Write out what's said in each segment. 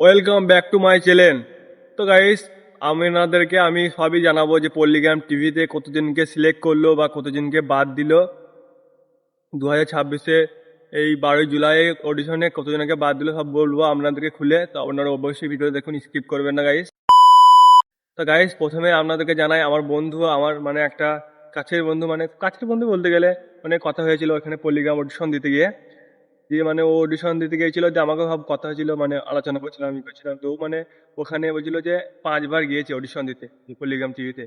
Welcome back to my channel. তো guys, আমি সবই জানাবো যে পল্লিগ্রাম টিভিতে কতজনকে সিলেক্ট করলো বা কতজনকে বাদ দিল 2026-এ এই 12 জুলাই অডিশনে কতজনকে বাদ দিল সব বলবো আপনাদেরকে খুলে। তো আপনারা অবশ্যই ভিডিও দেখুন, স্কিপ করবেন না গাইস। তো গাইস, প্রথমে আপনাদেরকে জানাই আমার বন্ধু, আমার মানে একটা কাছের বন্ধু বলতে গেলে কথা হয়েছিল ওখানে পল্লিগ্রাম অডিশন দিতে গিয়ে। দিয়ে ও অডিশন দিতে গিয়েছিল, যে আমাকে সব কথা হয়েছিল, আলোচনা করছিলাম, আমি করছিলাম। তো ও ওখানে বলছিল যে 5বার গিয়েছে অডিশন দিতে পল্লিগ্রাম টিভিতে।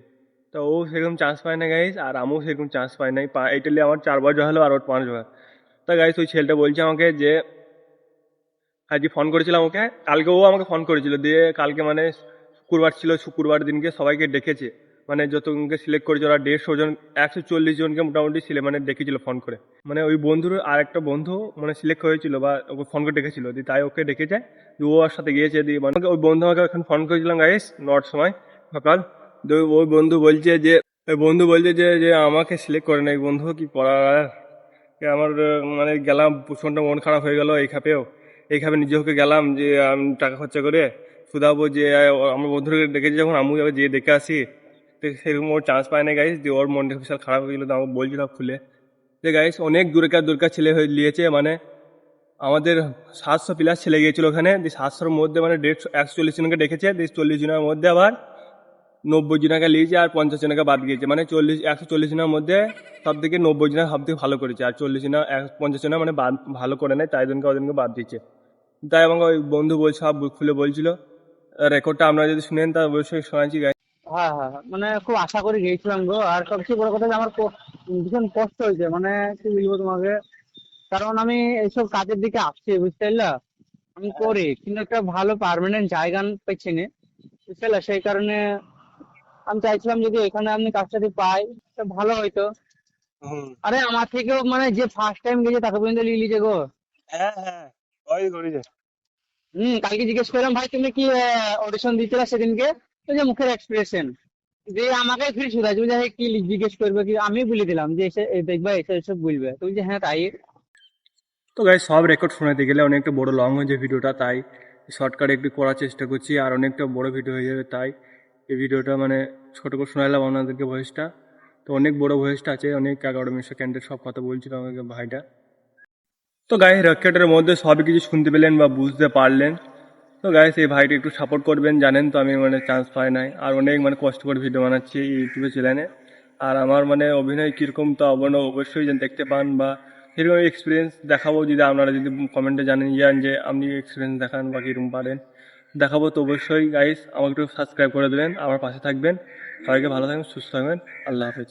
তো ও সেরকম চান্স পায় না গাইস, আর আমিও সেরকম চান্স পাই নাই। এইটালে আমার 4বার যাওয়া হলো আর ওর 5বার। তা গাইস, ওই ছেলেটা বলছে আমাকে যে আজকে ফোন করেছিলাম ওকে, কালকে ও আমাকে ফোন করেছিল। দিয়ে কালকে শুক্রবার ছিল, শুক্রবার দিনকে সবাইকে ডেকেছে, যতজনকে সিলেক্ট করেছে ওরা 150 জন, 140 জনকে মোটামুটি ডেকেছিল ফোন করে। ওই বন্ধুর আর একটা বন্ধু সিলেক্ট হয়েছিল বা ওকে ফোন করে ডেকেছিল, দিয়ে তাই ওকে ডেকেছে। দিয়ে ও ওর সাথে গিয়েছে। দিয়ে ওই বন্ধু আমাকে এখন ফোন করেছিলাম গাইস 9টার সময় সকাল। দিয়ে ওই বন্ধু বলছে যে যে আমাকে সিলেক্ট করে না। এই বন্ধু কি করার আর? আমার গেলাম, প্রচণ্ড মন খারাপ হয়ে গেল। এইভাবে নিজে ওকে গেলাম যে আমি টাকা খরচা করে শুধাবো যে আমার বন্ধুকে ডেকেছি যখন, আমি আবার যেয়ে দেখে আসি। তো সেরকম ওর চান্স পায় না গাইস। দিয়ে ওর মনটা বিশাল খারাপ হয়ে গেলো। তো আমাকে বলছিলাম খুলে যে গাইস, অনেক দূরকার ছেলে হয়ে নিয়েছে। আমাদের 700+ ছেলে গিয়েছিল ওখানে। দিয়ে 700-র মধ্যে 140 জনকে ডেকেছে। দিয়ে 40 জনের মধ্যে আবার 90 জনকে নিয়েছে আর 50 জনকে বাদ গিয়েছে। 140 জনের মধ্যে সব থেকে 90 জনের সব থেকে ভালো করেছে, আর 50 জনের ভালো করে নেয়, তাই ওদেরকে বাদ দিচ্ছে। তাই আমাকে ওই বন্ধু বলছে, সব খুলে বলছিল। রেকর্ডটা আপনারা যদি শুনেন তা অবশ্যই শোনাচ্ছি গাই। হ্যাঁ হ্যাঁ হ্যাঁ, খুব আশা করে গেছিলাম গো। আর সবচেয়ে বড় কথা যে আমার ভীষণ কষ্ট হয়েছে, কি বলবো তোমাকে। কারণ আমি এইসব কাজের দিকে আসছি, বুঝতে পারলা। আমি করি কিন্তু একটা ভালো পার্মানেন্ট জায়গা পাচ্ছি না, বুঝতে পারলা। সেই কারণে আমি চাইছিলাম যদি এখানে আমি কাজটা যদি পাই তা ভালো হইতো। হুম। আরে আমার থেকেও যে ফার্স্ট টাইম গেছে তাকে পর্যন্ত লিয়ে লিজে গো। হ্যাঁ হ্যাঁ, ওই করেছে। কালকে জিজ্ঞেস করলাম, ভাই তুমি কি অডিশন দিয়েছিলে সেদিনকে? ওই যে মুখের এক্সপ্রেশন দিয়ে আমাকে ফির শুধাই, তুমি যে কি জিজ্ঞেস করবে কি, আমি বলে দিলাম যে এসে দেখবা এসে এসব বলবে, তুমি যে হ্যাঁ তাই। তো গাই, সব রেকর্ড শোনাতে গেলে অনেকটা বড় লং হয়ে যায় ভিডিওটা, তাই শর্টকাট একটু করার চেষ্টা করছি। আর অনেকটা বড় ভিডিও হয়ে যাবে, তাই এই ভিডিওটা ছোটো করে শোনালাম আপনাদেরকে ভয়েসটা। তো অনেক বড় ভয়েসটা আছে, অনেক 11 মিনিট সেকেন্ডের সব কথা বলছিল আমাকে ভাইটা। তো গাইস, রেকর্ডের মধ্যে সব কিছু শুনতে পেলেন বা বুঝতে পারলেন। তো গাইস, এই ভাইটা একটু সাপোর্ট করবেন। জানেন তো আমি চান্স পাই নাই, আর অনেক কষ্ট করে ভিডিও বানাচ্ছি ইউটিউবে চ্যানেলে। আর আমার অভিনয় কীরকম তা অবশ্যই যেন দেখতে পান, বা সেরকম এক্সপিরিয়েন্স দেখাবো। যদি আপনারা যদি কমেন্টে জানেন যে আপনি এক্সপিরিয়েন্স দেখান বা কীরকম পারেন দেখাবো। তো অবশ্যই গাইস আমাকে একটু সাবস্ক্রাইব করে দেবেন, আমার পাশে থাকবেন। সবাইকে ভালো থাকবেন, সুস্থ থাকবেন। আল্লাহ হাফেজ।